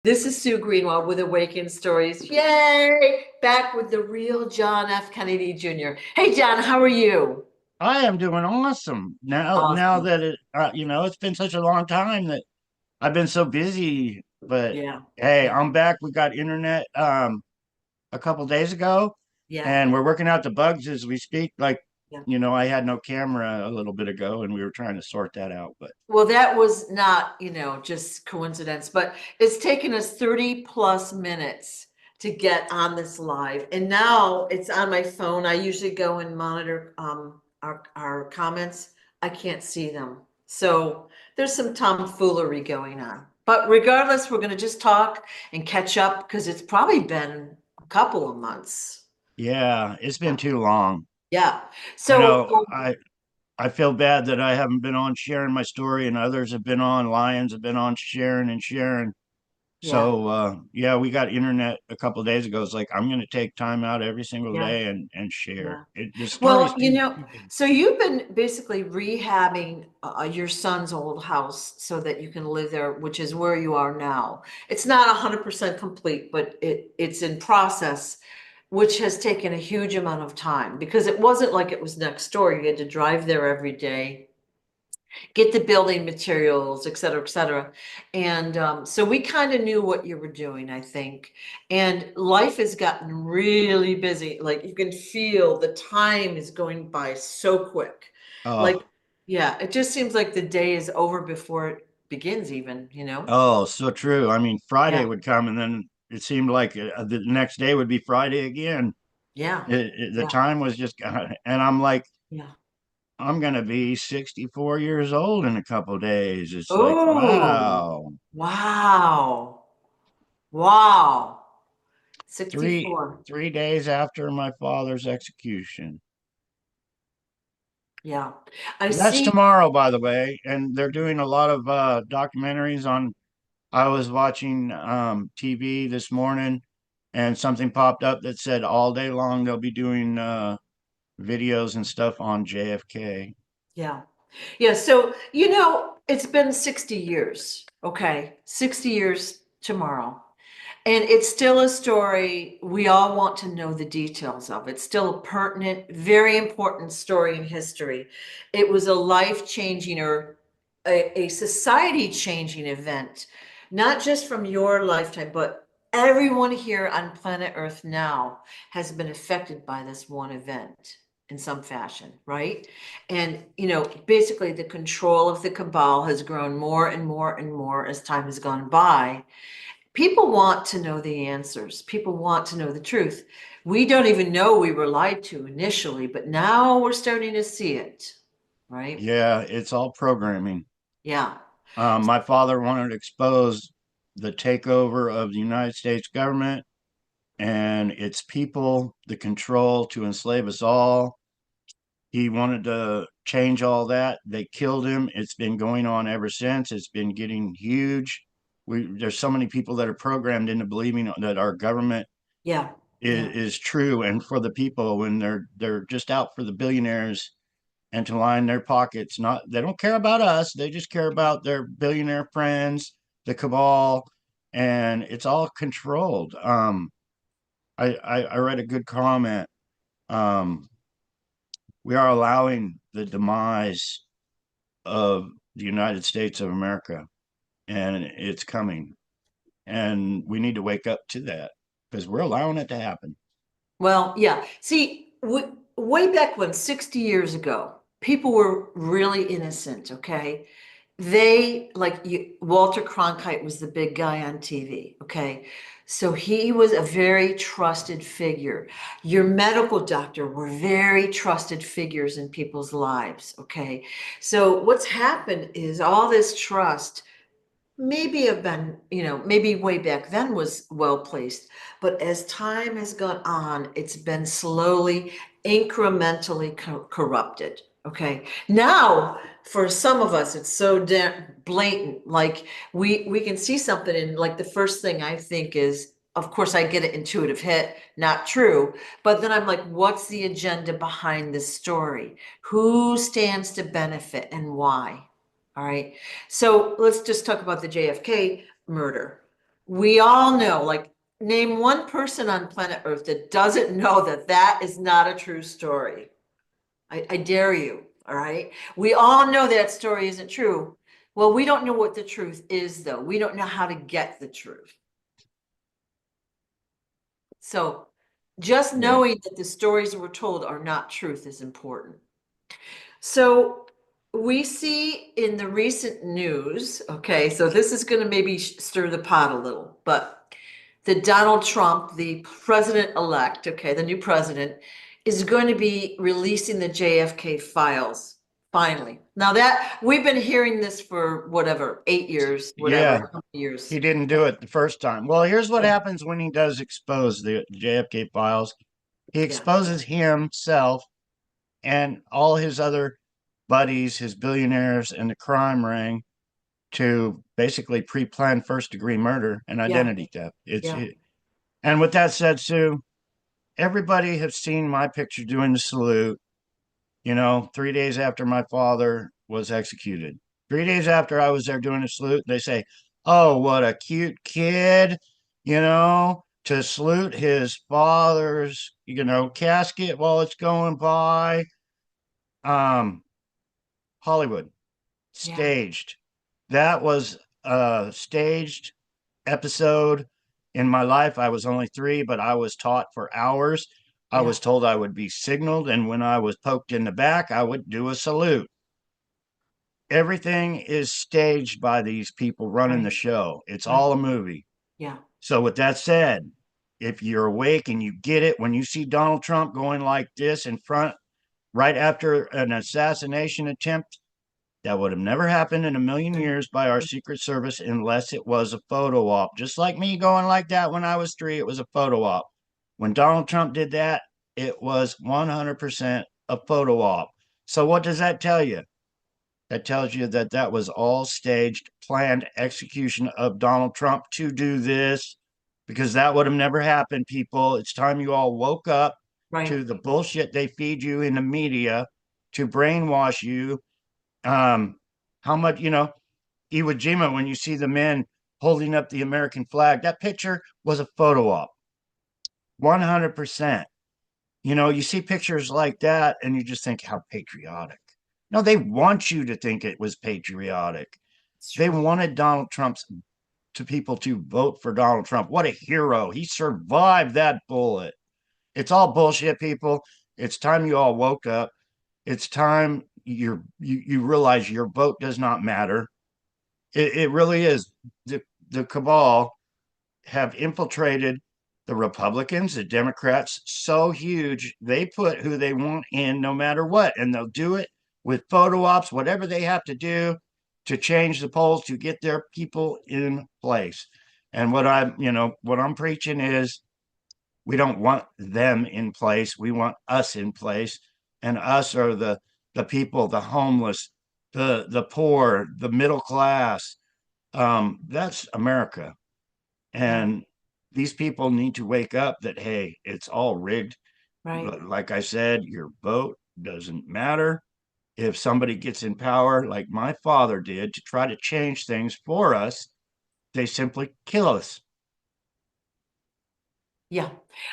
This is Sue Greenwald with Awakened Stories. Yay! Back with the real John F. Kennedy Jr. Hey, John, how are you? I am doing awesome now Awesome. that it's been such a long time that I've been so busy. But Yeah, hey, yeah, I'm back. We got internet a couple days ago, yeah, and we're working out the bugs as we speak. yeah. I had no camera a little bit ago, and we were trying to sort that out. But Well, that was not, just coincidence, but it's taken us 30 plus minutes to get on this live. And now it's on my phone. I usually go and monitor our comments. I can't see them. So there's some tomfoolery going on. But regardless, we're going to just talk and catch up because it's probably been a couple of months. yeah, it's been Yeah. too long. Yeah. I So know. I feel bad that I haven't been on sharing my story, and others have been on. Lions have been on sharing and sharing. yeah. So yeah, we got internet a couple of days ago. It's like I'm going to take time out every single Yeah. day and share Yeah. it. The Well, story's too good. so you've been basically rehabbing your son's old house so that you can live there, which is where you are now. It's not 100% complete, but it's in process, which has taken a huge amount of time because it wasn't like it was next door. You had to drive there every day, get the building materials, et cetera, et cetera. And so we kind of knew what you were doing, I think. And life has gotten really busy. Like you can feel the time is going by so quick. Like, Oh, yeah, it just seems like the day is over before it begins, even. oh, so true. I mean, Friday Yeah, would come, and then it seemed like the next day would be Friday again. yeah, The yeah, time was just, and I'm like, yeah. I'm going to be 64 years old in a couple of days. It's like, Oh, wow, wow, wow. three 64. 3 days after my father's execution. Yeah. I That's see. tomorrow, by the way, and they're doing a lot of documentaries on. I was watching TV this morning, and something popped up that said all day long they'll be doing videos and stuff on JFK. Yeah. Yeah. So, it's been 60 years. Okay. 60 years tomorrow. And it's still a story we all want to know the details of. It's still a pertinent, very important story in history. It was a life-changing or a society-changing event, not just from your lifetime, but everyone here on planet Earth now has been affected by this one event in some fashion, right? And, basically the control of the cabal has grown more and more and more as time has gone by. People want to know the answers. People want to know the truth. We don't even know we were lied to initially, but now we're starting to see it, right? Yeah, it's all programming. Yeah. My father wanted to expose the takeover of the United States government and its people, the control to enslave us all. He wanted to change all that. They killed him. It's been going on ever since. It's been getting huge. There's so many people that are programmed into believing that our government Yeah. Yeah. is true and for the people when they're just out for the billionaires and to line their pockets. Not they don't care about us. They just care about their billionaire friends, the cabal, and it's all controlled. I read a good comment. Um, we are allowing the demise of the United States of America, and it's coming. And we need to wake up to that because we're allowing it to happen. Well, yeah. See, way back when, 60 years ago, people were really innocent, okay? Walter Cronkite was the big guy on TV, okay? So he was a very trusted figure. Your medical doctor were very trusted figures in people's lives, okay? So what's happened is all this trust maybe have been, maybe way back then was well placed. But as time has gone on, it's been slowly, incrementally corrupted. Okay. Now, for some of us, it's so blatant. Like we can see something, and like the first thing I think is, of course, I get an intuitive hit, not true. But then I'm like, what's the agenda behind this story? Who stands to benefit and why? All right. So let's just talk about the JFK murder. We all know, like, name one person on planet Earth that doesn't know that that is not a true story. I dare you, all right? We all know that story isn't true. Well, we don't know what the truth is, though. We don't know how to get the truth. So just Yeah. knowing that the stories we're told are not truth is important. So we see in the recent news, okay, so this is going to maybe stir the pot a little, but that Donald Trump, the president-elect, okay, the new president, is going to be releasing the JFK files finally. Now that we've been hearing this for whatever, 8 years, whatever, Yeah, how many years. he didn't do it the first time. Well, here's what happens when he does expose the JFK files. He Yeah, exposes himself and all his other buddies, his billionaires, and the crime ring to basically pre-planned first-degree murder and yeah, identity theft. yeah, And with that said, Sue, everybody has seen my picture doing the salute. 3 days after my father was executed. 3 days after I was there doing the salute, they say, "Oh, what a cute kid," to salute his father's, casket while it's going by. Um, Hollywood, yeah, staged. That was a staged episode in my life. I was only 3, but I was taught for hours. I yeah, was told I would be signaled, and when I was poked in the back, I would do a salute. Everything is staged by these people running the right, show. It's right, all a movie. yeah, So, with that said, if you're awake and you get it, when you see Donald Trump going like this in front right after an assassination attempt, that would have never happened in a million right, years by our Secret Service unless it was a photo op. Just like me going like that when I was 3, it was a photo op. When Donald Trump did that, it was 100% a photo op. So, what does that tell you? That tells you that that was all staged, planned execution of Donald Trump to do this, because that would have never happened, people. It's time you all woke up right, to the bullshit they feed you in the media to brainwash you. Um, how much, Iwo Jima, when you see the men holding up the American flag, that picture was a photo op, 100%. You see pictures like that and you just think, how patriotic. No, they want you to think it was patriotic. it's They true. wanted Donald Trump's to people to vote for Donald Trump. What a hero. He survived that bullet. It's all bullshit, people. It's time you all woke up. It's time you realize your vote does not matter. It really is. The cabal have infiltrated the Republicans, the Democrats, so huge they put who they want in no matter what, and they'll do it with photo ops, whatever they have to do to change the polls to get their people in place. And what I'm preaching is we don't want them in place. We want us in place, and us are the people, the homeless, the poor, the middle class. That's America. Yeah, And these people need to wake up that, hey, it's all rigged. right. Like I said, your vote doesn't matter. If somebody gets in power, like my father did, to try to change things for us, they simply kill us. Yeah.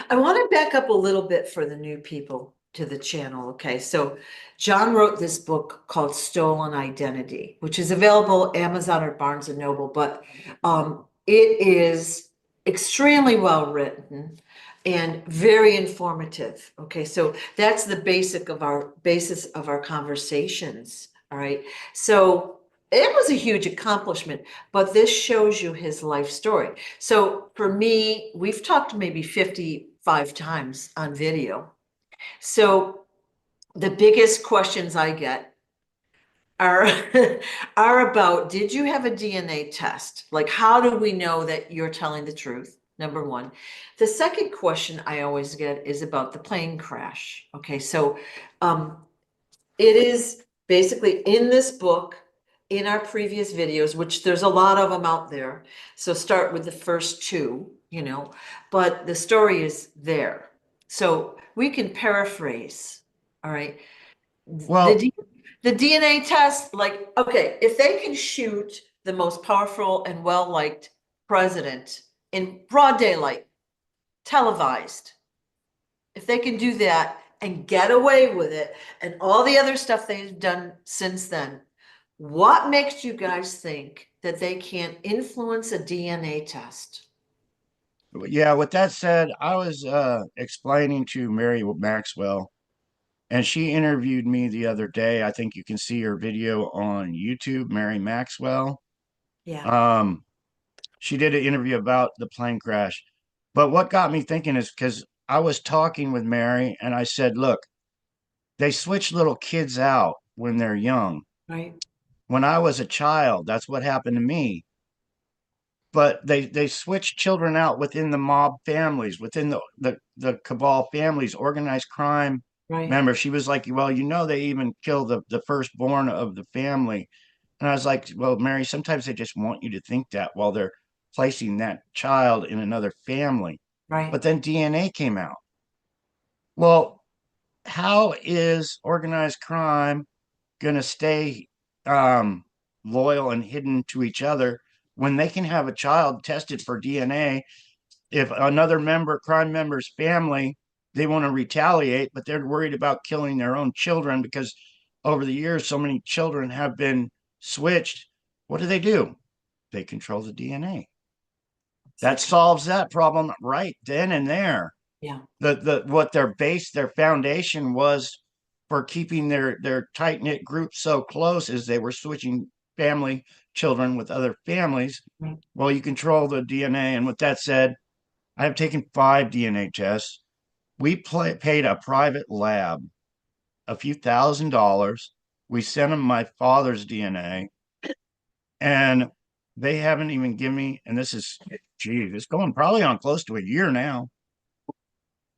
I want to back up a little bit for the new people to the channel. Okay. So John wrote this book called Stolen Identity, which is available Amazon or Barnes and Noble, but it is extremely well written and very informative. Okay. So that's the basis of our conversations. All right. So it was a huge accomplishment, but this shows you his life story. So for me, we've talked maybe 55 times on video. So the biggest questions I get are are about, did you have a DNA test? Like, how do we know that you're telling the truth? Number one. The second question I always get is about the plane crash. Okay, so um, it is basically in this book, in our previous videos, which there's a lot of them out there. So start with the first two, but the story is there. So we can paraphrase. All right. The, Well, D- the DNA test, like, okay, if they can shoot the most powerful and well-liked president in broad daylight, televised, if they can do that and get away with it and all the other stuff they've done since then, what makes you guys think that they can't influence a DNA test? Yeah, with that said, I was explaining to Mary Maxwell, and she interviewed me the other day. I think you can see her video on YouTube, Mary Maxwell. Yeah, Um, she did an interview about the plane crash. But what got me thinking is because I was talking with Mary and I said, look, they switch little kids out when they're young. right, When I was a child, that's what happened to me. But they switch children out within the mob families, within the cabal families, organized crime right, members. She was like, well, you know, they even kill the firstborn of the family. And I was like, well, Mary, sometimes they just want you to think that while they're placing that child in another family. right. But then DNA came out. Well, how is organized crime going to stay um, loyal and hidden to each other when they can have a child tested for DNA? If another member, crime member's family, they want to retaliate, but they're worried about killing their own children because over the years, so many children have been switched. What do? They control the DNA. That solves that problem right then and there. Yeah, The what their base, their foundation was for keeping their tight knit group so close is they were switching family children with other families. right. Well, you control the DNA, and with that said, I have taken 5 DNA tests. Paid a private lab a few $1,000s. We sent them my father's DNA, and they haven't even given me. And this is, geez, it's going probably on close to a year now.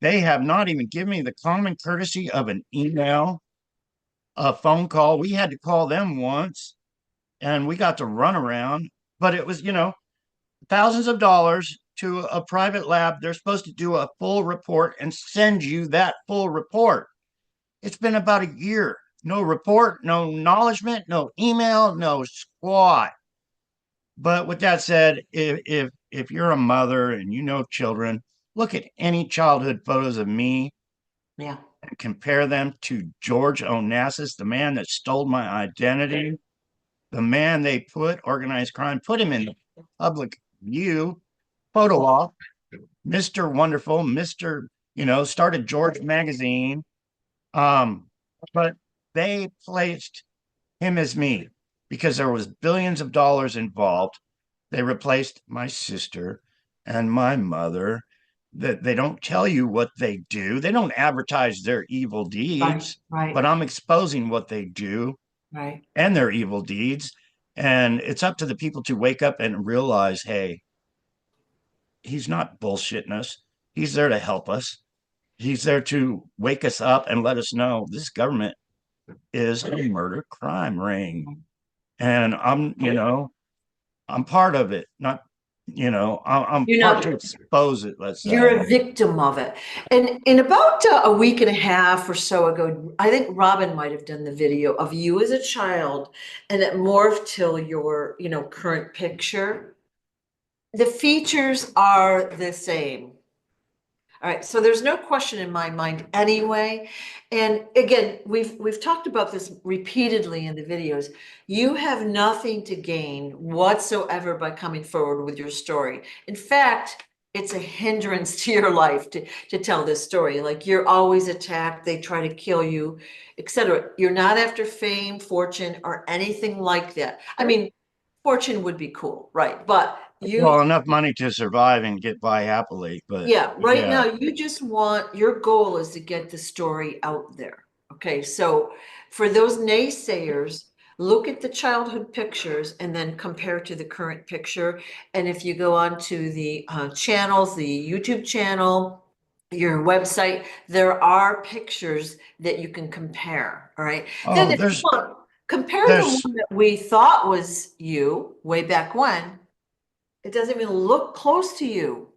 They have not even given me the common courtesy of an email, a phone call. We had to call them once, and we got to run around, but it was, thousands of dollars to a private lab. They're supposed to do a full report and send you that full report. It's been about a year. No report, no acknowledgement, no email, no squat. But with that said, if you're a mother and you know children, look at any childhood photos of me Yeah, and compare them to George Onassis, the man that stole my identity, the man they put organized crime, put him in the public view, photo op, Mr. Wonderful, Mr. Started George magazine. Um, but they placed him as me because there was billions of dollars involved. They replaced my sister and my mother. That they don't tell you what they do. They don't advertise their evil right, deeds, right, but I'm exposing what they do right. and their evil deeds. And it's up to the people to wake up and realize, hey, he's not bullshitting us. He's there to help us. He's there to wake us up and let us know this government is a murder crime ring. And I'm part of it. Not, I'm You part know, to expose it, let's you're say. a victim of it. And in about a week and a half or so ago, I think Robin might have done the video of you as a child, and it morphed till your, current picture. The features are the same. All right, so there's no question in my mind anyway. And again, we've talked about this repeatedly in the videos. You have nothing to gain whatsoever by coming forward with your story. In fact, it's a hindrance to your life to tell this story. Like you're always attacked, they try to kill you, etc. You're not after fame, fortune, or anything like that. I mean, fortune would be cool, right? But you Well, enough money to survive and get by happily. But yeah, right yeah. now you just want, your goal is to get the story out there. Okay, so for those naysayers, look at the childhood pictures and then compare to the current picture. And if you go on to the channels, the YouTube channel, your website, there are pictures that you can compare. All right. Then Oh, if you want, compare the there's one that we thought was you way back when, it doesn't even look close to you.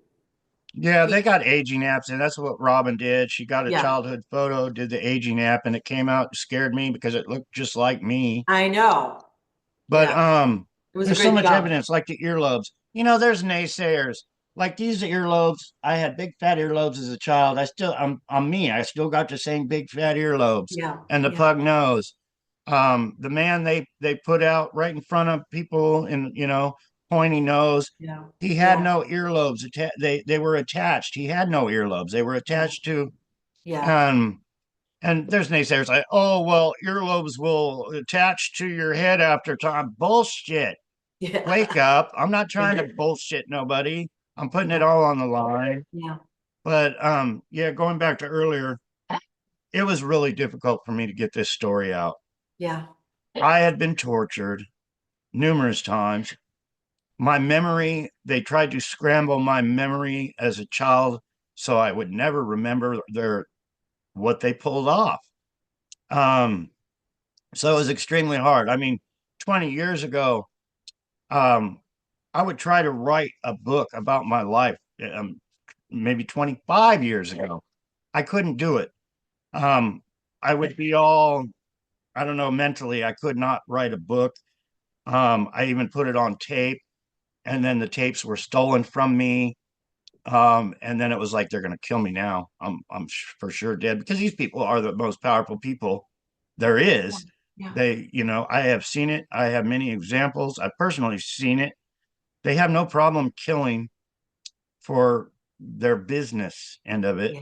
Yeah, they got aging apps, and that's what Robin did. She got a Yeah, childhood photo, did the aging app, and it came out, scared me because it looked just like me. I know. But Yeah, it was a there's so great much job. evidence, like the earlobes. There's naysayers. like these earlobes, I had big fat earlobes as a child. I'm me. I still got the same big fat earlobes Yeah, and the yeah, pug nose. The man they put out right in front of people in, pointy nose. yeah, He had yeah, no earlobes. They were attached. He had no earlobes. They were yeah, attached to yeah, um and there's naysayers like, oh well, earlobes will attach to your head after time. Bullshit. Wake yeah, up. I'm not trying to bullshit nobody. I'm putting it yeah, all on the line. yeah, But yeah, going back to earlier, it was really difficult for me to get this story out. yeah, I had been tortured numerous times. My memory, they tried to scramble my memory as a child so I would never remember what they pulled off. Um, so it was extremely hard. I mean, 20 years ago, um, I would try to write a book about my life. Maybe 25 years ago, I couldn't do it. Um, I would be all, I don't know, mentally, I could not write a book. I even put it on tape, and then the tapes were stolen from me. And then it was like they're going to kill me now. I'm for sure dead because these people are the most powerful people there yeah, is. yeah, I have seen it. I have many examples. I've personally seen it. They have no problem killing for their business end of it. yeah,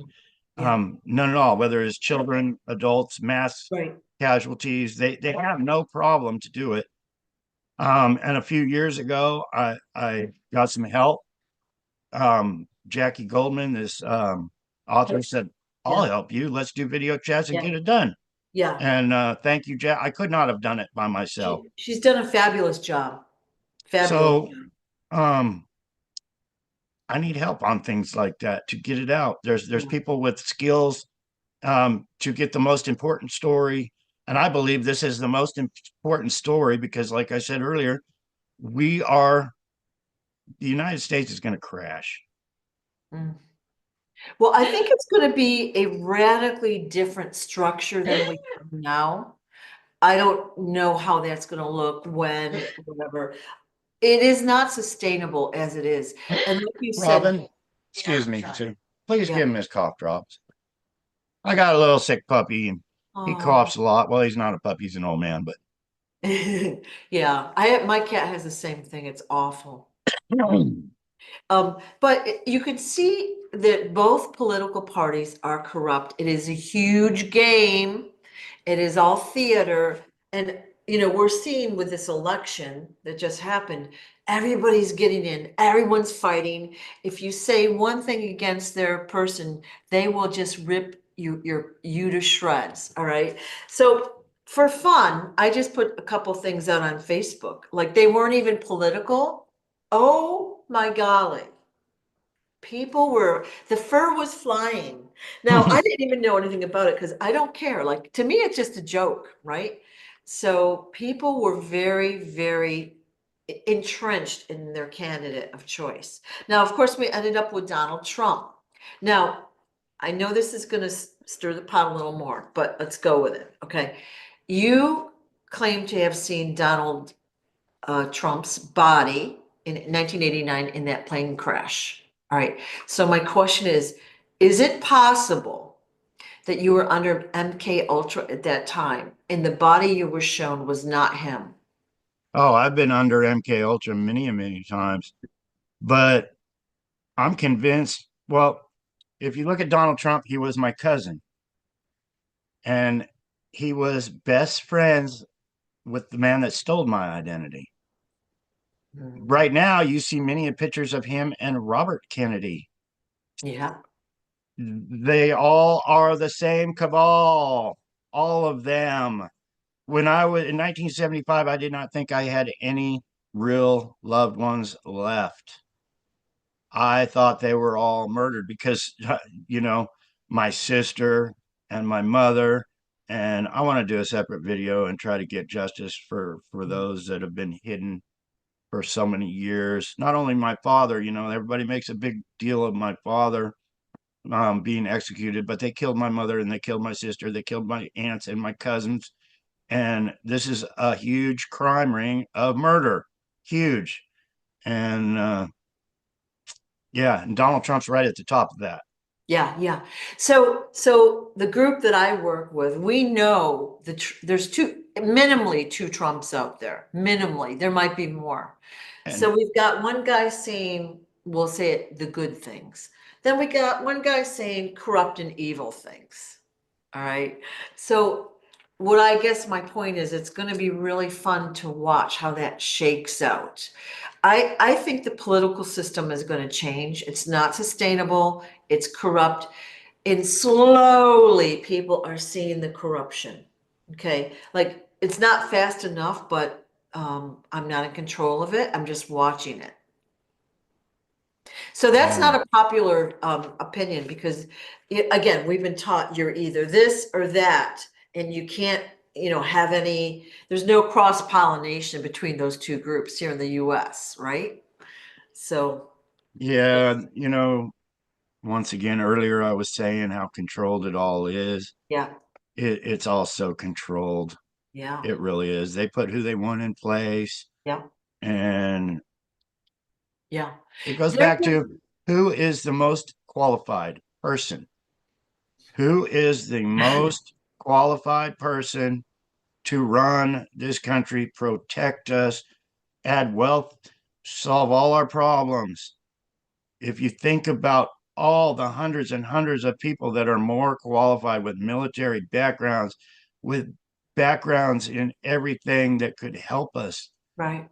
yeah, None at all, whether it's children, adults, mass right, casualties, they have no problem to do it. And a few years ago, I got some help. Jackie Goldman, this author, said, I'll yeah, help you. Let's do video chats and yeah, get it done. yeah. And thank you, Jack. I could not have done it by myself. She's done a fabulous job. Fabulous So job. um, I need help on things like that to get it out. There's Yeah. people with skills to get the most important story. And I believe this is the most important story because, like I said earlier, the United States is going to crash. Mm. Well, I think it's going to be a radically different structure than we have now. I don't know how that's going to look when, whatever. It is not sustainable as it is. And like you said, Robin, excuse me, sir. Please yeah. give him his cough drops. I got a little sick puppy and he Oh, coughs a lot. Well, he's not a puppy, he's an old man, but yeah. My cat has the same thing. It's awful. oh, But you could see that both political parties are corrupt. It is a huge game. It is all theater. And, we're seeing with this election that just happened, everybody's getting in, everyone's fighting. If you say one thing against their person, they will just rip you to shreds. All right. So for fun, I just put a couple things out on Facebook. Like they weren't even political. Oh my golly. The fur was flying. Now, I didn't even know anything about it because I don't care. Like, to me, it's just a joke, right? So people were very, very entrenched in their candidate of choice. Now, of course, we ended up with Donald Trump. Now, I know this is going to stir the pot a little more, but let's go with it. Okay. You claim to have seen Donald Trump's body in 1989 in that plane crash. All right. So my question is it possible that you were under MK Ultra at that time and the body you were shown was not him? I've been under MK Ultra many and many times, but I'm convinced. Well, if you look at Donald Trump, he was my cousin, and he was best friends with the man that stole my identity. Hmm. Right now, you see many pictures of him and Robert Kennedy. Yeah. They all are the same cabal, all of them. When I was in 1975, I did not think I had any real loved ones left. I thought they were all murdered because, you know, my sister and my mother, and I want to do a separate video and try to get justice for those that have been hidden for so many years. Not only my father, everybody makes a big deal of my father being executed, but they killed my mother and they killed my sister. They killed my aunts and my cousins. And this is a huge crime ring of murder. Huge. And Yeah, and Donald Trump's right at the top of that. Yeah, yeah. So the group that I work with, we know there's minimally two Trumps out there. Minimally, there might be more. So And we've got one guy saying, we'll say it, the good things. Then we got one guy saying corrupt and evil things. All right. So what I guess my point is, it's going to be really fun to watch how that shakes out. I think the political system is going to change. It's not sustainable. It's corrupt. And slowly people are seeing the corruption. Okay. Like it's not fast enough, but I'm not in control of it. I'm just watching it. So that's yeah, not a popular opinion because, again, we've been taught you're either this or that, and you can't, have any, there's no cross pollination between those two groups here in the US, right? So, yeah, once again, earlier I was saying how controlled it all is. yeah, It's all so controlled. yeah, It really is. They put who they want in place, yeah, and yeah. it goes There, back to who is the most qualified person? Who is the most qualified person to run this country, protect us, add wealth, solve all our problems? If you think about all the hundreds and hundreds of people that are more qualified with military backgrounds, with backgrounds in everything that could help us. right.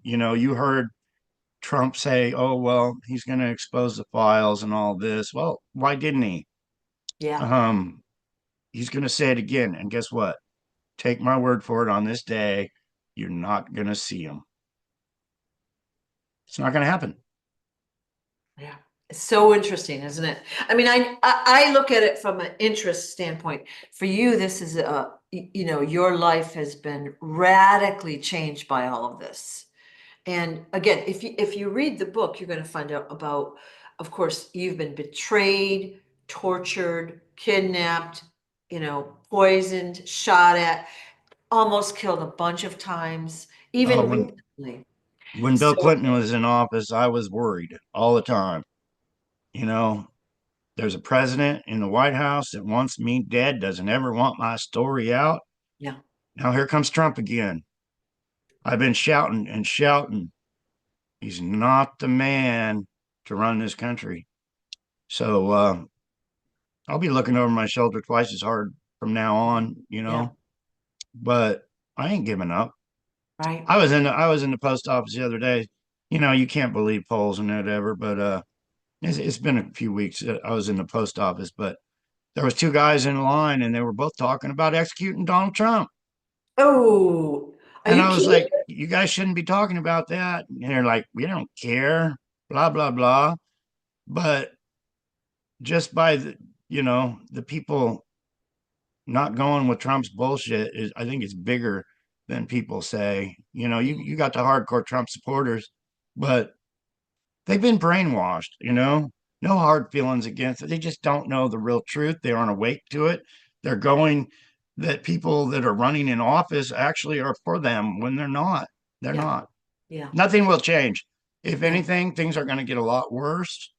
You heard Trump say, "Oh, well, he's going to expose the files and all this." Well, why didn't he? Yeah, Um, he's going to say it again, and guess what? Take my word for it. On this day, you're not going to see him. It's not going to happen. yeah. It's so interesting, isn't it? I mean, I look at it from an interest standpoint. For you, this is your life has been radically changed by all of this. And again, if you read the book, you're going to find out about, of course, you've been betrayed, tortured, kidnapped, poisoned, shot at, almost killed a bunch of times, Oh, even when recently. when Bill So Clinton was in office, I was worried all the time. You know, there's a president in the White House that wants me dead, doesn't ever want my story out. yeah, Now here comes Trump again. I've been shouting and shouting. He's not the man to run this country. So I'll be looking over my shoulder twice as hard from now on. yeah, But I ain't giving up. right. I was in the post office the other day. You can't believe polls and whatever, but it's been a few weeks. I was in the post office, but there was two guys in line, and they were both talking about executing Donald Trump. Oh, are And you I was kidding? like, "You guys shouldn't be talking about that." And they're like, "We don't care, blah blah blah." But just by the people not going with Trump's bullshit is, I think, it's bigger than people say. You got the hardcore Trump supporters, but they've been brainwashed. No hard feelings against it. They just don't know the real truth. They aren't awake to it. They're going that people that are running in office actually are for them when they're not. They're Yeah, not. yeah, Nothing will change. If yeah, anything, things are going to get a lot worse,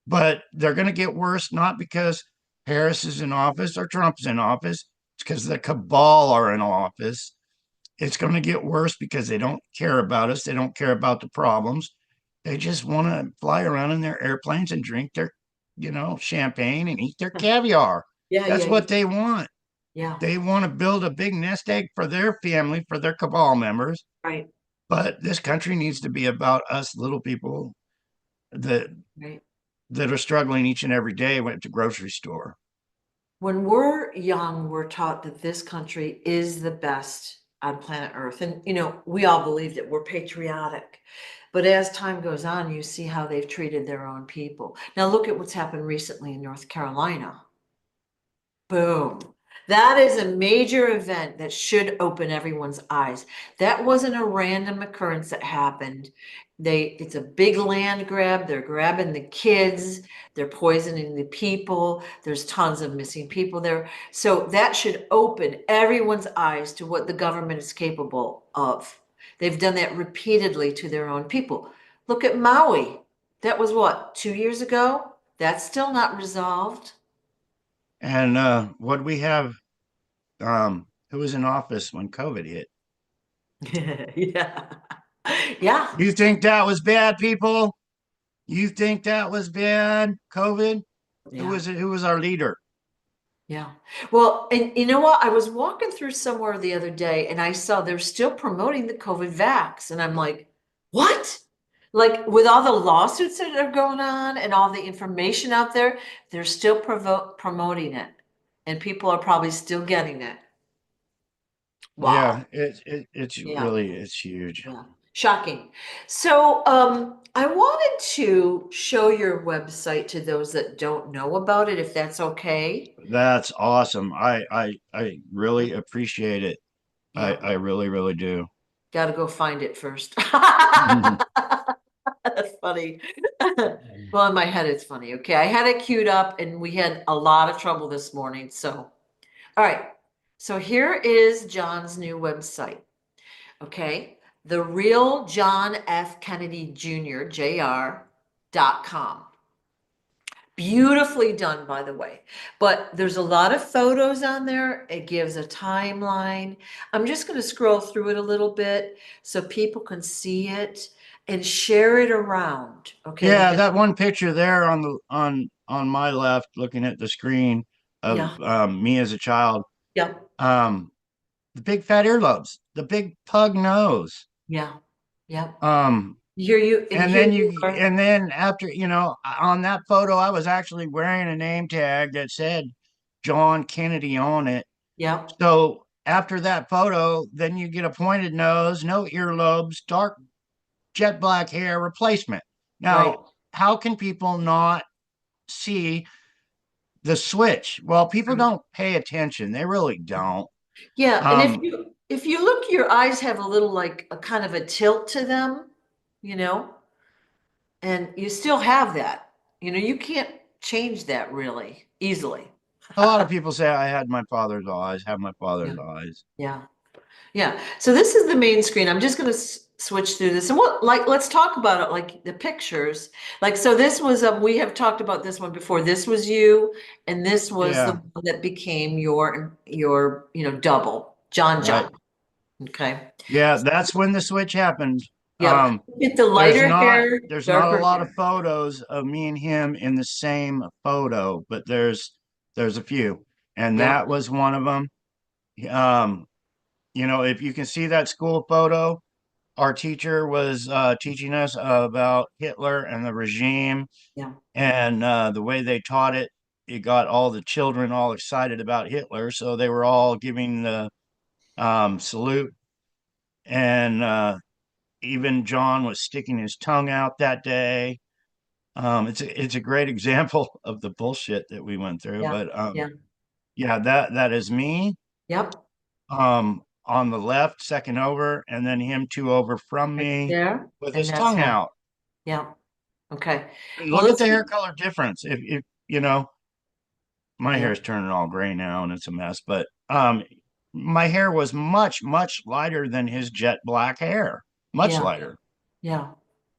but they're going to get worse not because Harris is in office or Trump's in office. It's because the cabal are in office. It's going to get worse because they don't care about us. They don't care about the problems. They just want to fly around in their airplanes and drink their, champagne and eat their caviar. yeah, That's yeah, what they want. yeah, They want to build a big nest egg for their family, for their cabal members. right, But this country needs to be about us little people that right. that are struggling each and every day at the grocery store. When we're young, we're taught that this country is the best on planet Earth. And, we all believed it. We're patriotic. But as time goes on, you see how they've treated their own people. Now, look at what's happened recently in North Carolina. Boom. That is a major event that should open everyone's eyes. That wasn't a random occurrence that happened. It's a big land grab. They're grabbing the kids, they're poisoning the people. There's tons of missing people there. So that should open everyone's eyes to what the government is capable of. They've done that repeatedly to their own people. Look at Maui. That was what, 2 years ago? That's still not resolved. And what we have, who was in office when COVID hit? Yeah. Yeah. You think that was bad, people? You think that was bad? COVID? Who Yeah. was it? Who was our leader? Yeah. Well, and you know what? I was walking through somewhere the other day and I saw they're still promoting the COVID vax. And I'm like, what? Like with all the lawsuits that are going on and all the information out there, they're still promoting it. And people are probably still getting it. Wow. Yeah, it's Yeah. really it's huge. Yeah. Shocking. So, I wanted to show your website to those that don't know about it, if that's okay. That's awesome. I really appreciate it. Yeah. I really really do. Got to go find it first. That's funny. Well, in my head, it's funny. Okay. I had it queued up and we had a lot of trouble this morning. So, all right. So here is John's new website. Okay. The real John F. Kennedy Jr., JR.com. Beautifully done, by the way. But there's a lot of photos on there. It gives a timeline. I'm just going to scroll through it a little bit so people can see it and share it around. Okay. Yeah, Because, that one picture there on the on my left, looking at the screen of yeah, me as a child. yeah, Um, the big fat earlobes, the big pug nose. yeah, yeah. Um, and Here then you you are. and then after on that photo, I was actually wearing a name tag that said John Kennedy on it. Yeah, So after that photo, then you get a pointed nose, no earlobes, dark jet black hair replacement. right. Now, how can people not see the switch? Well, people Right. don't pay attention. They really don't. Yeah, and Um, if you look, your eyes have a little like a kind of a tilt to them, you know? And you still have that. You can't change that really easily. a lot of people say I had my father's eyes, have my Yeah, father's eyes. yeah, yeah. So this is the main screen. I'm just going to switch through this, and let's talk about it, like the pictures. Like, so this was we have talked about this one before. This was you, and this was the Yeah, one that became your double, John right. John. Okay. Yeah, that's when the switch happened. Yep. Um, Get the there's lighter not hair, there's not a darker lot of hair. photos of me and him in the same photo, but there's a few, and Yep. that was one of them. Um, if you can see that school photo, our teacher was teaching us about Hitler and the regime, Yeah. and the way they taught it, it got all the children all excited about Hitler, so they were all giving the salute, and even John was sticking his tongue out that day. It's a great example of the bullshit that we went through. Yeah. But Yeah. yeah, that is me. Yep. On the left, second over, and then him two over from Right me there. with And his that's tongue him. out. Yeah. Okay. And Well, look at let's the hair color difference. If my hair yeah. is turning all gray now and it's a mess, but my hair was much, much lighter than his jet black hair. Much Yeah. lighter. Yeah.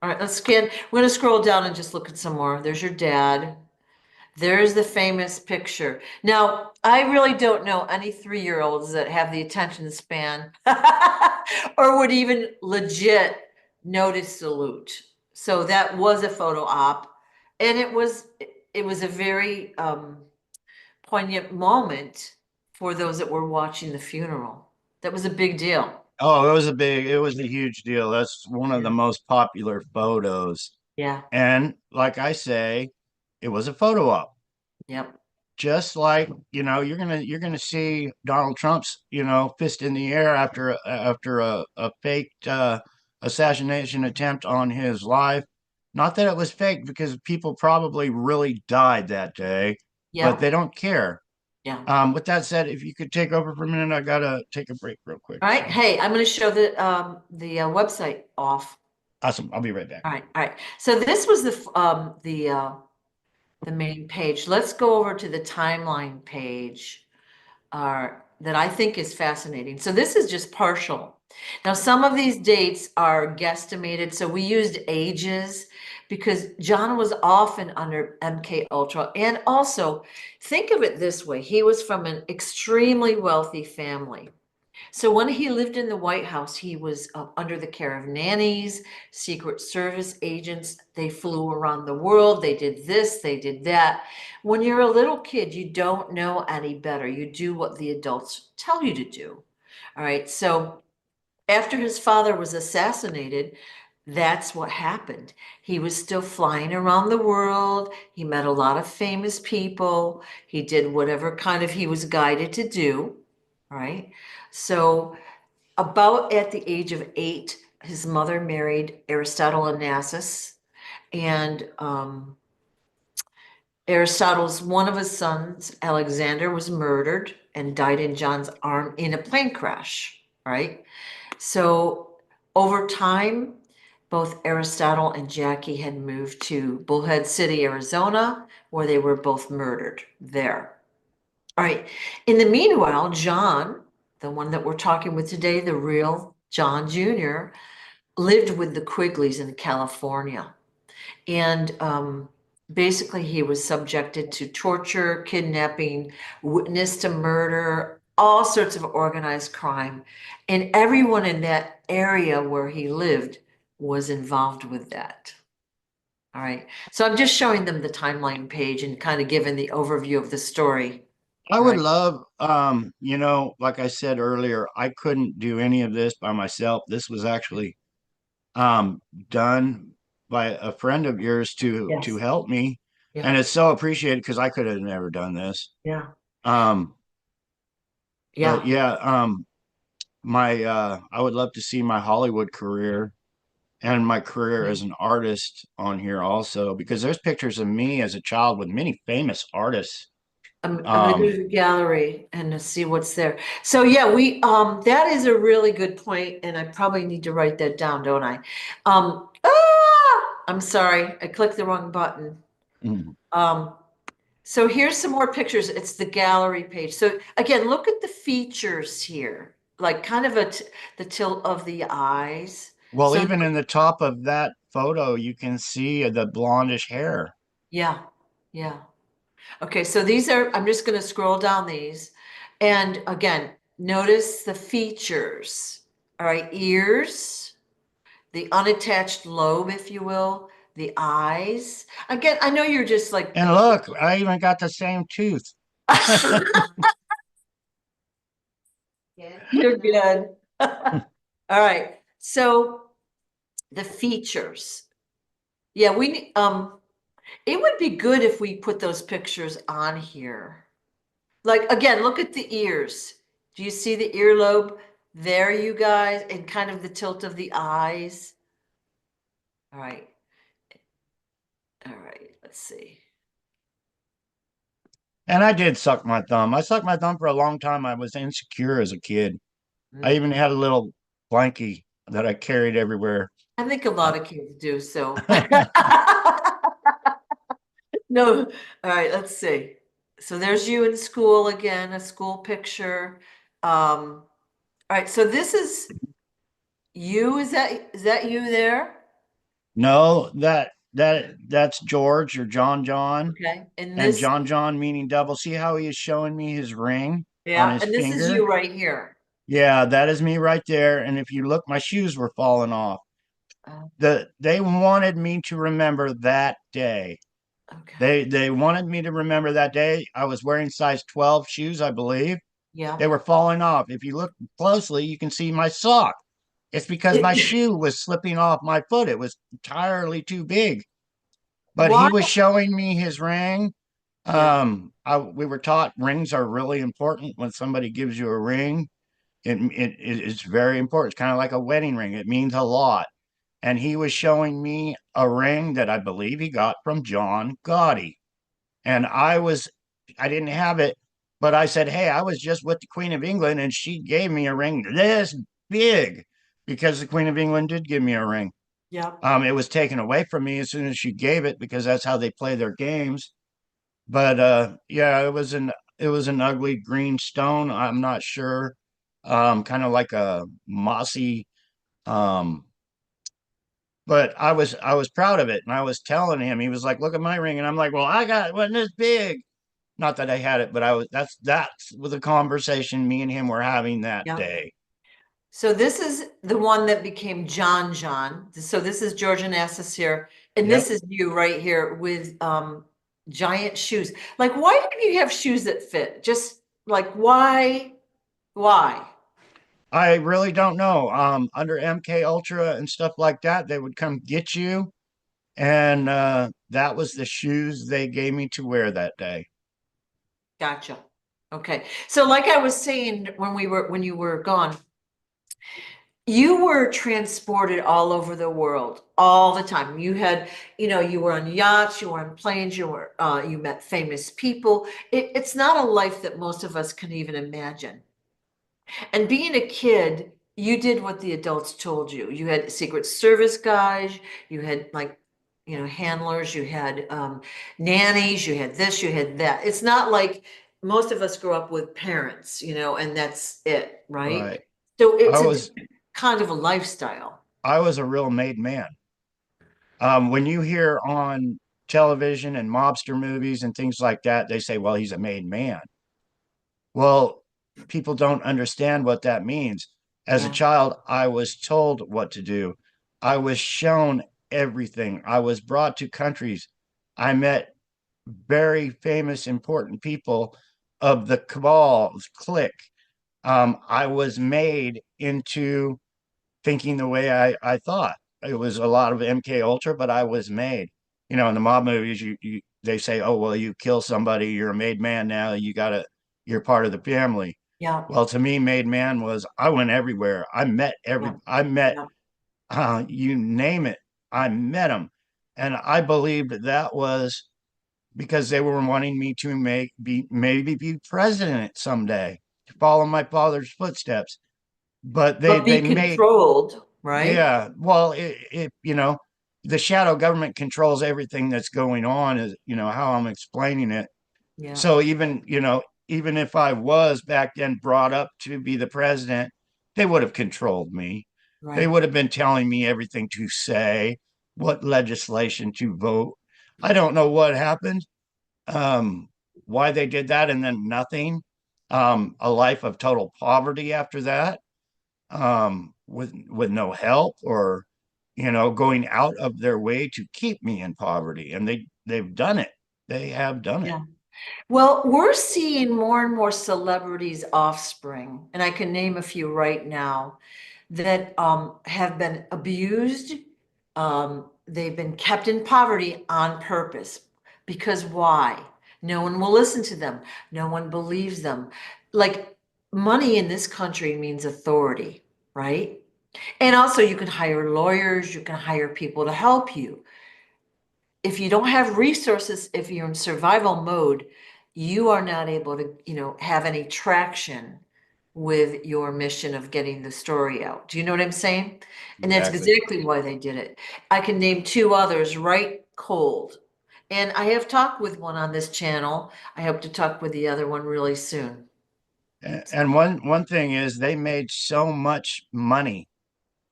All right, let's scan. We're gonna scroll down and just look at some more. There's your dad. There's the famous picture. Now, I really don't know any 3-year-olds that have the attention span or would even legit notice salute. So that was a photo op, and it was a very poignant moment for those that were watching the funeral. That was a big deal. Oh, it was a huge deal. That's one of the Yeah. most popular photos. Yeah. And like I say, it was a photo op. Yep. Just like, you're gonna see Donald Trump's, fist in the air after a faked assassination attempt on his life. Not that it was fake because people probably really died that day, but they Yep. don't care. Yeah. With that said, if you could take over for a minute, I gotta take a break real quick. All right. So Hey, I'm going to show the website off. awesome. I'll be right back. All right. All right. So this was the main page. Let's go over to the timeline page that I think is fascinating. So this is just partial. Now, some of these dates are guesstimated, so we used ages because John was often under MK Ultra. And also, think of it this way, he was from an extremely wealthy family. So when he lived in the White House, he was under the care of nannies, Secret Service agents. They flew around the world. They did this, they did that. When you're a little kid, you don't know any better. You do what the adults tell you to do. All right. So after his father was assassinated, that's what happened. He was still flying around the world. He met a lot of famous people. He did whatever kind of he was guided to do. Right. So about at the age of 8, his mother married Aristotle Onassis, and Aristotle's one of his sons, Alexander, was murdered and died in John's arm in a plane crash. Right. So over time, both Aristotle and Jackie had moved to Bullhead City, Arizona, where they were both murdered there. All right. In the meanwhile, John, the one that we're talking with today, the real John Jr., lived with the Quigleys in California. And basically, he was subjected to torture, kidnapping, witness to murder, all sorts of organized crime. And everyone in that area where he lived was involved with that. All right. So I'm just showing them the timeline page and kind of giving the overview of the story. I All would right. love, like I said earlier, I couldn't do any of this by myself. This was actually done by a friend of yours to Yes. help me, Yeah. and it's so appreciated because I could have never done this. Yeah. Um, but Yeah. yeah, my I would love to see my Hollywood career and my career Okay. as an artist on here also because there's pictures of me as a child with many famous artists. I'm gonna go Um, to the gallery and see what's there. So yeah, we that is a really good point, and I probably need to write that down, don't I? I'm sorry, I clicked the wrong button. mm. Um, so here's some more pictures. It's the gallery page. So again, look at the features here, like kind of the tilt of the eyes. Well, So even in the top of that photo, you can see the blondish hair. yeah, yeah. Okay, so these are, I'm just going to scroll down these. And again, notice the features. All right, ears, the unattached lobe, if you will, the eyes. Again, I know you're just like a And kid. look, I even got the same tooth. You're good. All right, so the features. Yeah, it would be good if we put those pictures on here. Like again, look at the ears. Do you see the earlobe there, you guys, and kind of the tilt of the eyes? All right. All right. Let's see. And I did suck my thumb. I sucked my thumb for a long time. I was insecure as a kid. I even Mhm. had a little blankie that I carried everywhere. I think a Uh, lot of kids do so. No. All right. Let's see. So there's you in school again, a school picture. All right. So this is you. Is that you there? no, that's George or John, Okay. And and this, John meaning double. See how he is showing me his ring on yeah. his And this is finger? you right here. Yeah, that is me right there. And if you look, my shoes were falling off. Oh, They wanted me to remember that day. okay. They wanted me to remember that day. I was wearing size 12 shoes, I believe. They Yeah. were falling off. If you look closely, you can see my sock. It's because my shoe was slipping off my foot. It was entirely too big. But he Why? was showing me his ring. Yeah. We were taught rings are really important. When somebody gives you a ring, it's very important. It's kind of like a wedding ring. It means a lot. And he was showing me a ring that I believe he got from John Gotti. And I didn't have it, but I said, hey, I was just with the Queen of England and she gave me a ring this big because the Queen of England did give me a ring. Yeah. It was taken away from me as soon as she gave it because that's how they play their games. But yeah, it was an ugly green stone. I'm not sure. kind of like a mossy. Um, but I was proud of it, and I was telling him. He was like, "Look at my ring," and I'm like, "Well, I got it wasn't this big." Not that I had it, but I was. That's with a conversation me and him were having that Yeah. day. So this is the one that became John John. So this is Georgia Onassis here, and this Yep. is you right here with giant shoes. Like, why do you have shoes that fit? Just like why? Why? I really don't know. Under MK Ultra and stuff like that, they would come get you, and that was the shoes they gave me to wear that day. Gotcha. Okay. So like I was saying when you were gone, you were transported all over the world all the time. You had, you were on yachts, you were on planes, you met famous people. It's not a life that most of us can even imagine. And being a kid, you did what the adults told you. You had Secret Service guys, you had like, handlers, you had nannies, you had this, you had that. It's not like most of us grow up with parents, and that's it, right? Right. So I it's a was different kind of a lifestyle. I was a real made man. When you hear on television and mobster movies and things like that, they say, "Well, he's a made man." Well, people don't understand what that means. As a Yeah, child, I was told what to do. I was shown everything. I was brought to countries. I met very famous, important people of the cabal clique. I was made into thinking the way I thought. It was a lot of MK Ultra, but I was made. In the mob movies, they say, "Oh, well, you kill somebody, you're a made man now. You're part of the family." yeah, Well, to me, made man was I went everywhere. yeah, I met, yeah, you name it. I met them, and I believed that was because they were wanting me to maybe be president someday, to follow my father's footsteps. But they but be they made controlled, right? yeah, well, the shadow government controls everything that's going on, is how I'm explaining it. Yeah, So even if I was back then brought up to be the president, they would have controlled me. They right. would have been telling me everything to say, what legislation to vote. I don't know what happened, um, why they did that, and then nothing. A life of total poverty after that, with no help, or going out of their way to keep me in poverty, and they've done it. They have done it. Yeah. Well, we're seeing more and more celebrities' offspring, and I can name a few right now that have been abused. They've been kept in poverty on purpose. Because why? No one will listen to them. No one believes them. Like money in this country means authority, right? And also, you can hire lawyers, you can hire people to help you. If you don't have resources, if you're in survival mode, you are not able to, have any traction with your mission of getting the story out. Do you know what I'm saying? And that's Exactly. exactly why they did it. I can name two others right cold. And I have talked with one on this channel. I hope to talk with the other one really soon. And one thing is they made so much money,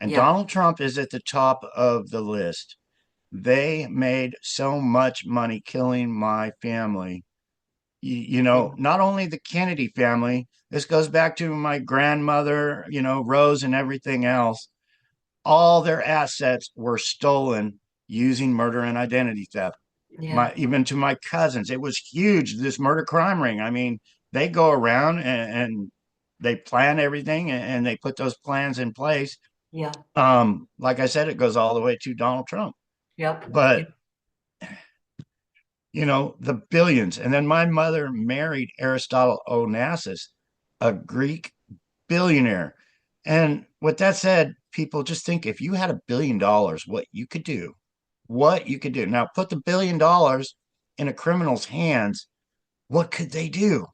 and Yeah. Donald Trump is at the top of the list. They made so much money killing my family. Yeah. Not only the Kennedy family, this goes back to my grandmother, Rose, and everything else. All their assets were stolen using murder and identity theft. Yeah. My Even to my cousins, it was huge. This murder crime ring. I mean, they go around and they plan everything, and they put those plans in place. Yeah. Like I said, it goes all the way to Donald Trump. Yep. But the billions. And then my mother married Aristotle Onassis, a Greek billionaire. And with that said, people just think if you had $1 billion, what you could do. Now put the $1 billion in a criminal's hands, what could they do?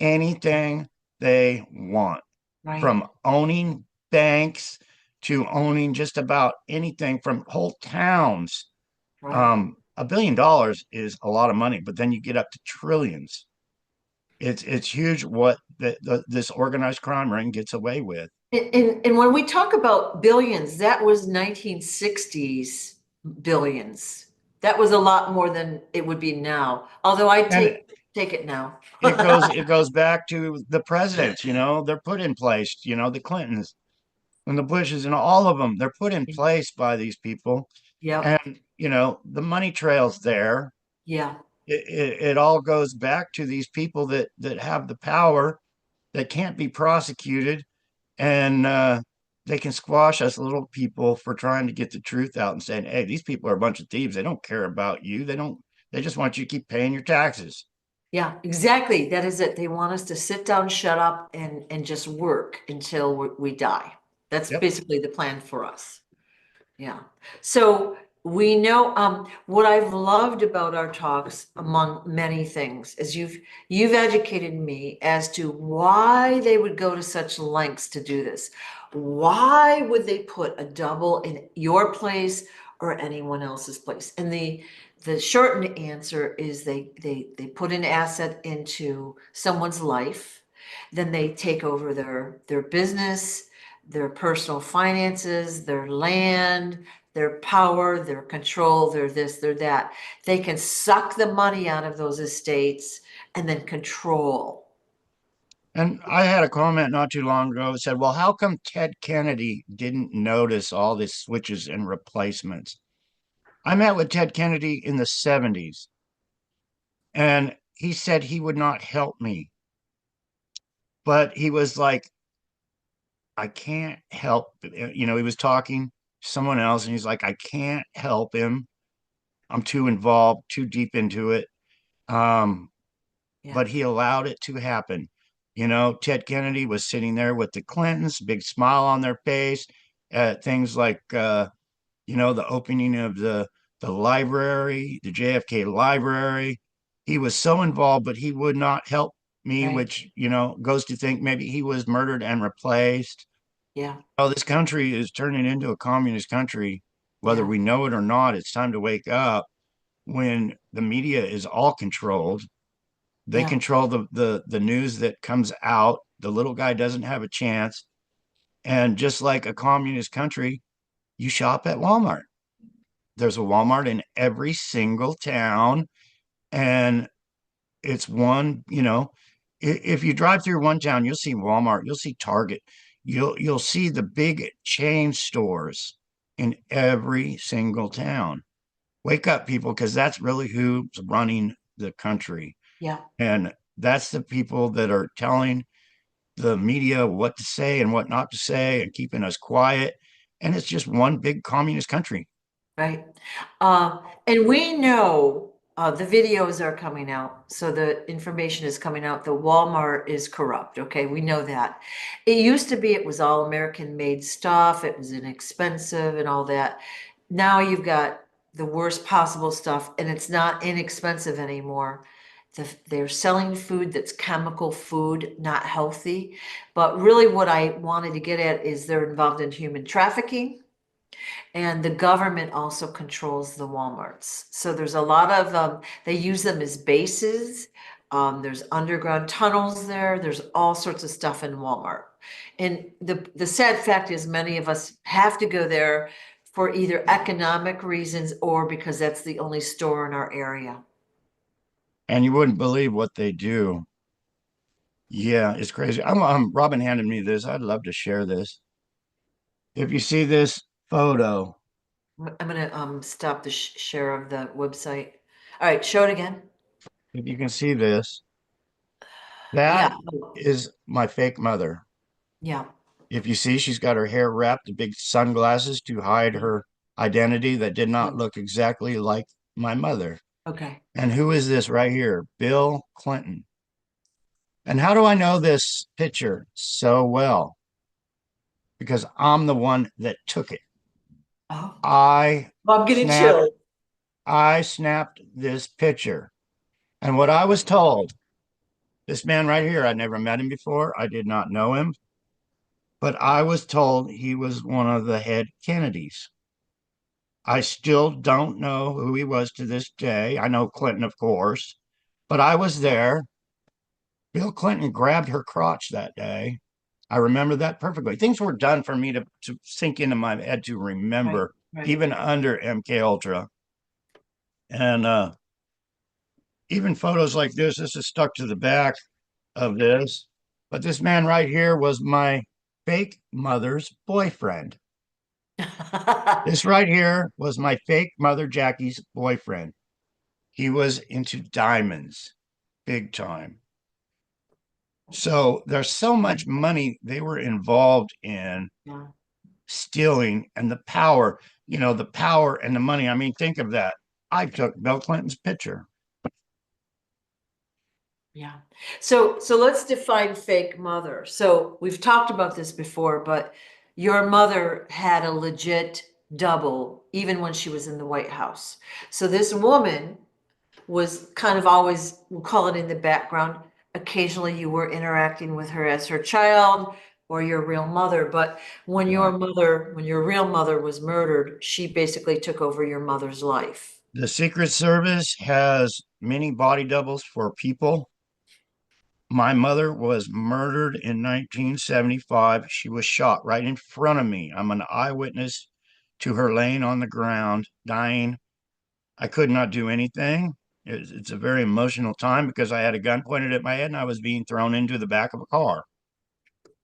Anything they want, Right. from owning banks to owning just about anything, from whole towns. Right. $1 billion is a lot of money, but then you get up to trillions. it's huge what this organized crime ring gets away with. And when we talk about billions, that was 1960s billions. That was a lot more than it would be now. Although I And take it now. it goes back to the presidents, they're put in place, the Clintons and the Bushes and all of them, they're put in place by these people. Yep. And, the money trail's there. Yeah. It all goes back to these people that have the power that can't be prosecuted, and they can squash us little people for trying to get the truth out and saying, hey, these people are a bunch of thieves. They don't care about you. They just want you to keep paying your taxes. Yeah, exactly. That is it. They want us to sit down, shut up, and just work until we die. That's Yep. basically the plan for us. Yeah. So we know what I've loved about our talks, among many things, is you've educated me as to why they would go to such lengths to do this. Why would they put a double in your place or anyone else's place? And the shortened answer is they put an asset into someone's life, then they take over their business, their personal finances, their land, their power, their control, their this, their that. They can suck the money out of those estates and then control. And I had a comment not too long ago that said, well, how come Ted Kennedy didn't notice all these switches and replacements? I met with Ted Kennedy in the 70s, and he said he would not help me. But he was like, I can't help. He was talking to someone else, and he's like, I can't help him. I'm too involved, too deep into it. Um, Yeah, but he allowed it to happen. Ted Kennedy was sitting there with the Clintons, big smile on their face, at things like the opening of the library, the JFK library. He was so involved, but he would not help me, right. which goes to think maybe he was murdered and replaced. Yeah, Oh, this country is turning into a communist country, whether yeah, we know it or not. It's time to wake up. When the media is all controlled, they yeah, control the news that comes out. The little guy doesn't have a chance. And just like a communist country, you shop at Walmart. There's a Walmart in every single town, and it's one, if you drive through one town, you'll see Walmart, you'll see Target, you'll see the big chain stores in every single town. Wake up, people, because that's really who's running the country. yeah, And that's the people that are telling the media what to say and what not to say and keeping us quiet. And it's just one big communist country. right. And we know the videos are coming out, so the information is coming out. The Walmart is corrupt. Okay, we know that. It used to be it was all American made stuff, it was inexpensive and all that. Now you've got the worst possible stuff, and it's not inexpensive anymore. They're selling food that's chemical food, not healthy. But really, what I wanted to get at is they're involved in human trafficking, and the government also controls the Walmarts. So there's a lot of, they use them as bases. There's underground tunnels there. There's all sorts of stuff in Walmart. And the sad fact is many of us have to go there for either economic reasons or because that's the only store in our area. And you wouldn't believe what they do. Yeah, it's crazy. Robin handed me this. I'd love to share this. If you see this photo, I'm gonna stop the share of the website. All right, show it again. if you can see this, that Yeah, is my fake mother. yeah, If you see, she's got her hair wrapped in big sunglasses to hide yeah, her identity that did yeah. not look exactly like my mother. Okay. And who is this right here? Bill Clinton. And how do I know this picture so well? Because I'm the one that took it. Oh, I I'm getting snapped chills. I snapped this picture. And what I was told, this man right here, I'd never met him before. I did not know him, but I was told he was one of the head Kennedys. I still don't know who he was to this day. I know Clinton, of course, but I was there. Bill Clinton grabbed her crotch that day. I remember that perfectly. Things were done for me to sink into my head to Right, remember, right. even under MK Ultra. And even photos like this is stuck to the back of this. But this man right here was my fake mother's boyfriend. This right here was my fake mother Jackie's boyfriend. He was into diamonds, big time. So there's so much money they were involved in Yeah, stealing, and the power, the power and the money. I mean, think of that. I took Bill Clinton's picture. yeah. So let's define fake mother. So we've talked about this before, but your mother had a legit double even when she was in the White House. So this woman was kind of always, we'll call it in the background. Occasionally you were interacting with her as her child or your real mother. But Right. when your real mother was murdered, she basically took over your mother's life. The Secret Service has many body doubles for people. My mother was murdered in 1975. She was shot right in front of me. I'm an eyewitness to her laying on the ground, dying. I could not do anything. It's a very emotional time because I had a gun pointed at my head and I was being thrown into the back of a car.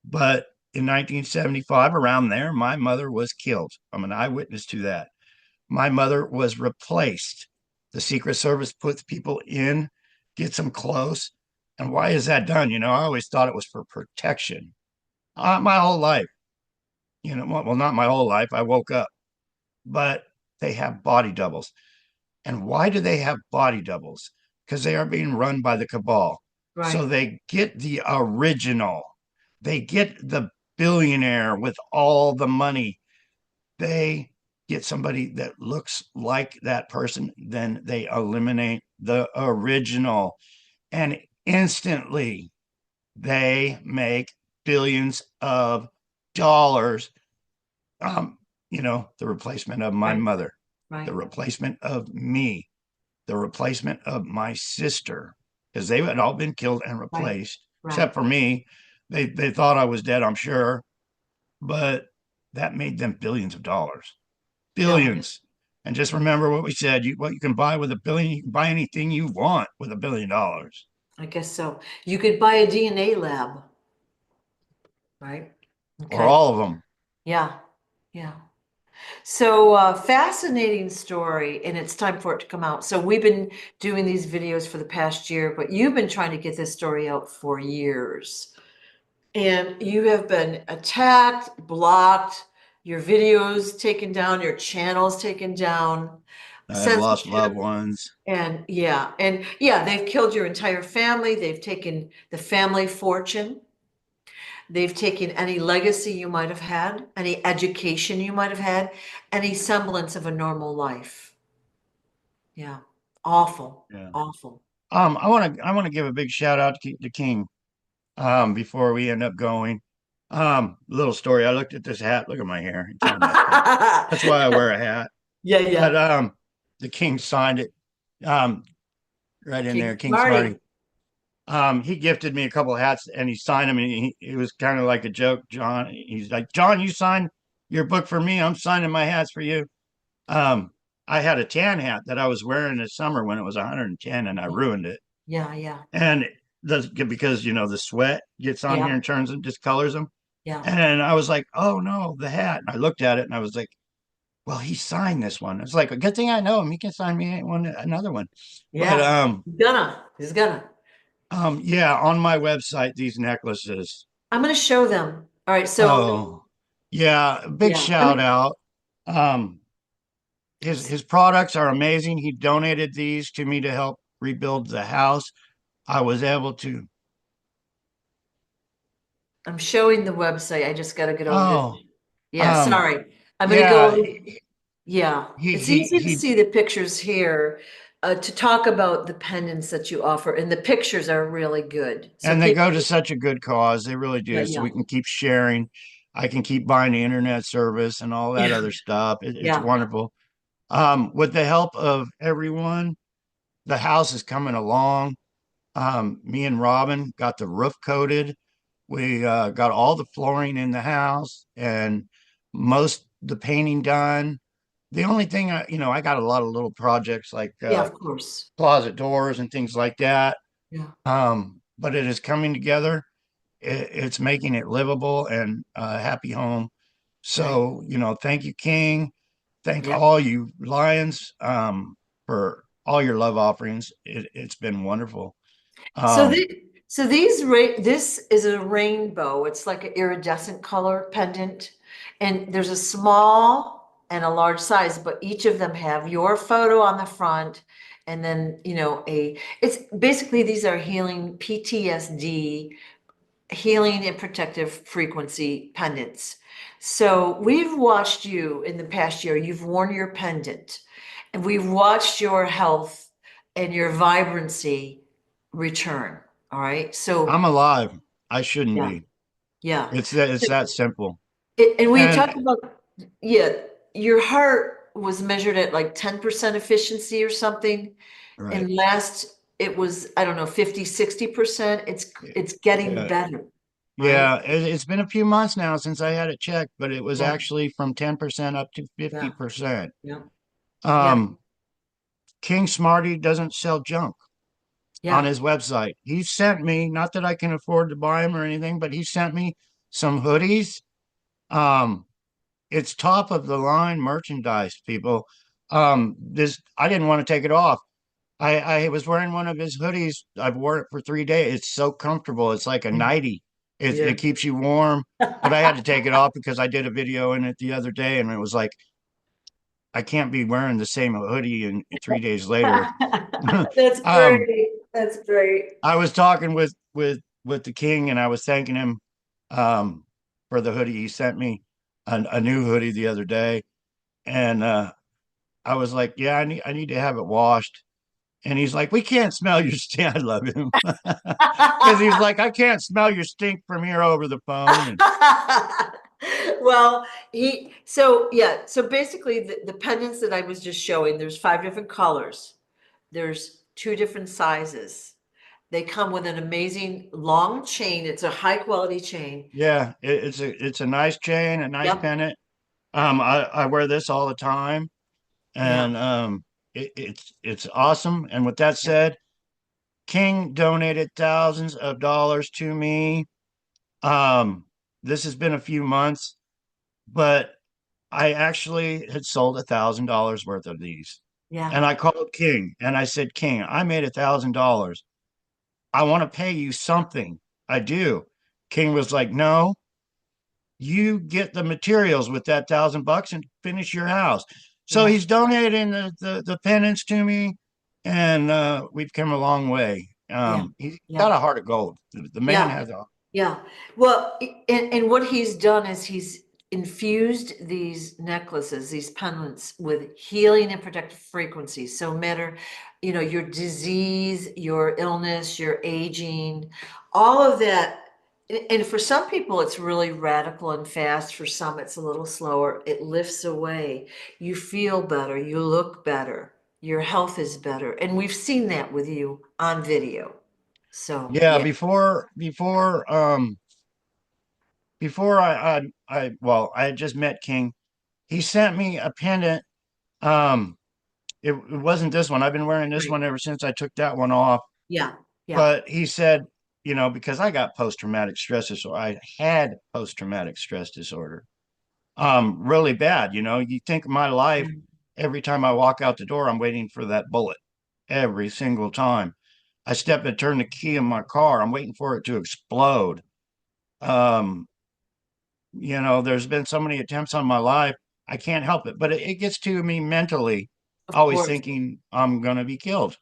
But in 1975, around there, my mother was killed. I'm an eyewitness to that. My mother was replaced. The Secret Service puts people in, gets them close. And why is that done? I always thought it was for protection. My whole life, well, not my whole life. I woke up, but they have body doubles. And why do they have body doubles? Because they are being run by the cabal. So Right, they get the original, they get the billionaire with all the money. They get somebody that looks like that person, then they eliminate the original. And instantly they make billions of dollars. Um, the replacement of my right, mother, the right, replacement of me, the replacement of my sister, because they had all been killed and right, replaced, except right. for me. They thought I was dead, I'm sure, but that made them billions of dollars, Yeah, billions. And just remember what we said: what you can buy with $1 billion, you can buy anything you want with $1 billion, I guess so. You could buy a DNA lab, right? or Okay. all of them. Yeah, yeah. So fascinating story, and it's time for it to come out. So we've been doing these videos for the past year, but you've been trying to get this story out for years. And you have been attacked, blocked, your videos taken down, your channels taken down, I've lost loved censorship. ones. And yeah, they've killed your entire family. They've taken the family fortune. They've taken any legacy you might have had, any education you might have had, any semblance of a normal life. Yeah. Awful. Yeah. Awful. I want to give a big shout out to King. Before we end up going, little story. I looked at this hat. Look at my hair; it's all messed up. That's why I wear a hat. Yeah, But yeah. the King signed it. Um, right in there, King King Smarty. Smarty. He gifted me a couple of hats and he signed them. And it was kind of like a joke, John. He's like, John, you signed your book for me. I'm signing my hats for you. Um, I had a tan hat that I was wearing this summer when it was 110 and I ruined it. Yeah, yeah, And because, the sweat gets on here yeah, and turns and discolors them. yeah, And I was like, oh no, the hat. And I looked at it and I was like, well, he signed this one. It's like a good thing I know him. He can sign me another one. But yeah. He's gonna. yeah, on my website, these necklaces. I'm gonna show them. All right, so Oh, yeah, big yeah, shout out. Um, his products are amazing. He donated these to me to help rebuild the house. I was able to. I'm showing the website. I just gotta get over this. Oh, Yeah, um, sorry. I'm gonna yeah, go. Yeah, he it's he easy to he, see the pictures here, to talk about the pendants that you offer, and the pictures are really good. So and they people, go to such a good cause. They really yeah, do. So yeah, we can keep sharing. I can keep buying the internet service and all that yeah, other stuff. It's yeah. wonderful. With the help of everyone, the house is coming along. Me and Robin got the roof coated. We got all the flooring in the house and most the painting done. The only thing I got a lot of little projects like Yeah, of course. closet doors and things like that. Yeah, But it is coming together. It's making it livable and a happy home. right. So, thank you, King. Thank Yeah. all you Lions for all your love offerings. It's been wonderful. So Um, this is a rainbow. It's like an iridescent color pendant, and there's a small and a large size, but each of them have your photo on the front, and then it's basically these are healing PTSD, healing and protective frequency pendants. So we've watched you in the past year. You've worn your pendant, and we've watched your health and your vibrancy return. All right. So I'm alive. I shouldn't yeah, be. yeah. It's that simple. And we And talked about, yeah, your heart was measured at like 10% efficiency or something. right. And last it was, I don't know, 50, 60%. It's getting Yeah. better, right? Yeah, it's been a few months now since I had it checked, but it was Yeah, actually from 10% up to yeah, 50%. yeah, yeah, Um, King Smarty doesn't sell junk on yeah, his website. He sent me, not that I can afford to buy them or anything, but he sent me some hoodies. Um, it's top of the line merchandise, people. This I didn't want to take it off. I was wearing one of his hoodies. I've worn it for 3 days. It's so comfortable. It's like a nightie. yeah. It keeps you warm. But I had to take it off because I did a video in it the other day, and it was like I can't be wearing the same hoodie and 3 days later. That's um, great. That's great. I was talking with the king, and I was thanking him um, for the hoodie he sent me, a new hoodie the other day, and I was like, yeah, I need to have it washed. And he's like, we can't smell your stink. I love him because he's like, I can't smell your stink from here over the phone. And Well, so yeah, so basically the pendants that I was just showing, there's 5 different colors. There's 2 different sizes. They come with an amazing long chain. It's a high quality chain. yeah, it's a nice chain, a nice Yep. pendant. I wear this all the time, Yeah. and it's awesome. And with that Yeah. said, King donated thousands of dollars to me. Um, this has been a few months, but I actually had sold $1,000 worth of these. Yeah. And I called King and I said, King, I made $1,000. I want to pay you something. I do. King was like, no, you get the materials with that $1,000 and finish your house. So Yeah. he's donating the penance to me, and we've come a long way. Yeah. He's got Yeah. a heart of gold. The man Yeah. has a Yeah. Well, and what he's done is he's infused these necklaces, these pendants with healing and protective frequencies. So no matter, your disease, your illness, your aging, all of that. And for some people, it's really radical and fast. For some, it's a little slower. It lifts away. You feel better. You look better. Your health is better. And we've seen that with you on video. So, yeah. yeah. Before I had just met King. He sent me a pendant. Um, it wasn't this one. I've been wearing this Right. one ever since I took that one off. Yeah, yeah, But he said, because I got post traumatic stress disorder, I had post traumatic stress disorder. Really bad. You think of my life, yeah, every time I walk out the door, I'm waiting for that bullet every single time. I step and turn the key in my car, I'm waiting for it to explode. Um, there's been so many attempts on my life, I can't help it, but it gets to me mentally, of always course. thinking I'm going to be killed,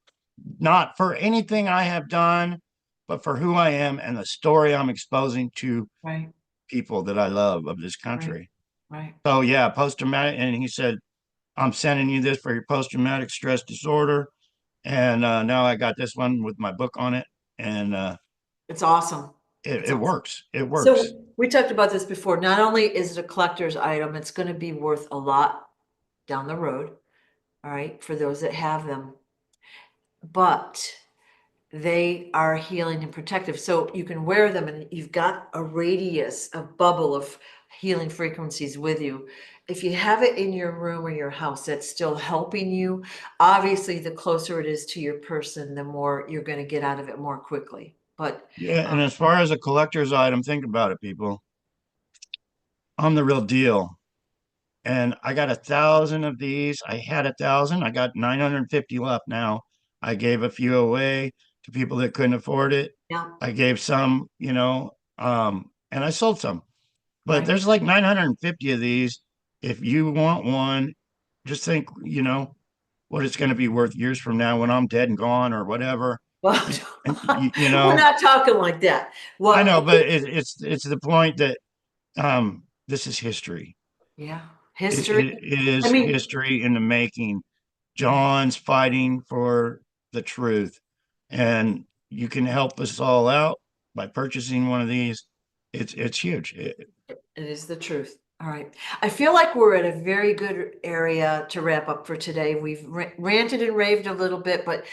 not for anything I have done, but for who I am and the story I'm exposing to Right, people that I love of this right, country. right. So yeah, post traumatic, and he said, I'm sending you this for your post traumatic stress disorder, and now I got this one with my book on it, and It's awesome. it, It's it awesome. works. It works. So we talked about this before. Not only is it a collector's item, it's going to be worth a lot down the road, all right, for those that have them. But they are healing and protective. So you can wear them and you've got a radius, a bubble of healing frequencies with you. If you have it in your room or your house that's still helping you, obviously the closer it is to your person, the more you're going to get out of it more quickly. But Yeah, and um, as far as a collector's item, think about it, people. I'm the real deal. And I got 1,000 of these. I had 1,000. I got 950 left now. I gave a few away to people that couldn't afford it. yeah, I gave some, and I sold some. But right. there's like 950 of these. If you want one, just think, what it's going to be worth years from now when I'm dead and gone or whatever. Well, And we're not talking like that. I Well, know, but it's the point that this is history. yeah, It, history. it, it I is mean, history in the making. yeah. John's fighting for the truth, and you can help us all out by purchasing one of these. It's huge. It is the truth. All right. I feel like we're at a very good area to wrap up for today. We've ranted and raved a little bit, but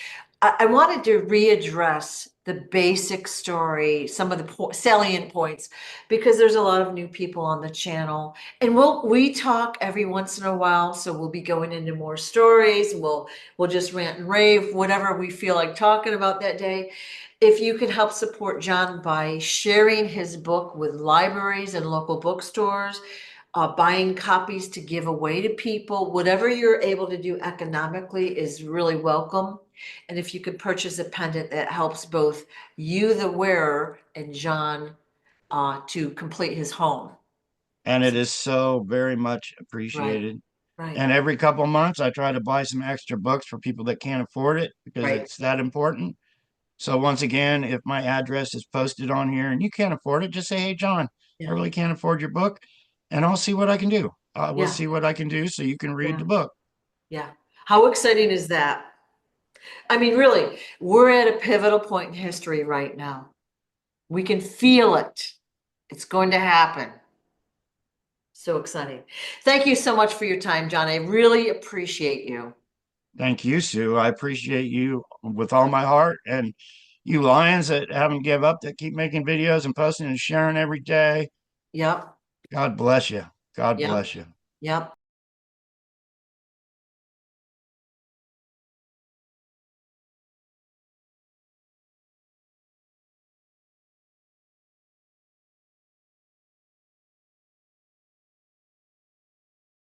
I wanted to readdress the basic story, some of the salient points, because there's a lot of new people on the channel, and we talk every once in a while, so we'll be going into more stories. We'll just rant and rave, whatever we feel like talking about that day. If you could help support John by sharing his book with libraries and local bookstores, buying copies to give away to people, whatever you're able to do economically is really welcome. And if you could purchase a pendant that helps both you, the wearer, and John to complete his home. And it is so very much Right, appreciated. right, And every couple of months, I try to buy some extra books for people that can't afford it because right. it's that important. So once again, if my address is posted on here and you can't afford it, just say, "Hey, John, I Yeah, really can't afford your book," and I'll see what I can do. I will yeah, see what I can do so you can read yeah, the book. yeah. How exciting is that? I mean, really, we're at a pivotal point in history right now. We can feel it. It's going to happen. So exciting. Thank you so much for your time, John. I really appreciate you. Thank you, Sue. I appreciate you with all my heart, and you lions that haven't give up, that keep making videos and posting and sharing every day. Yep, God bless you. God yep, bless you. yep.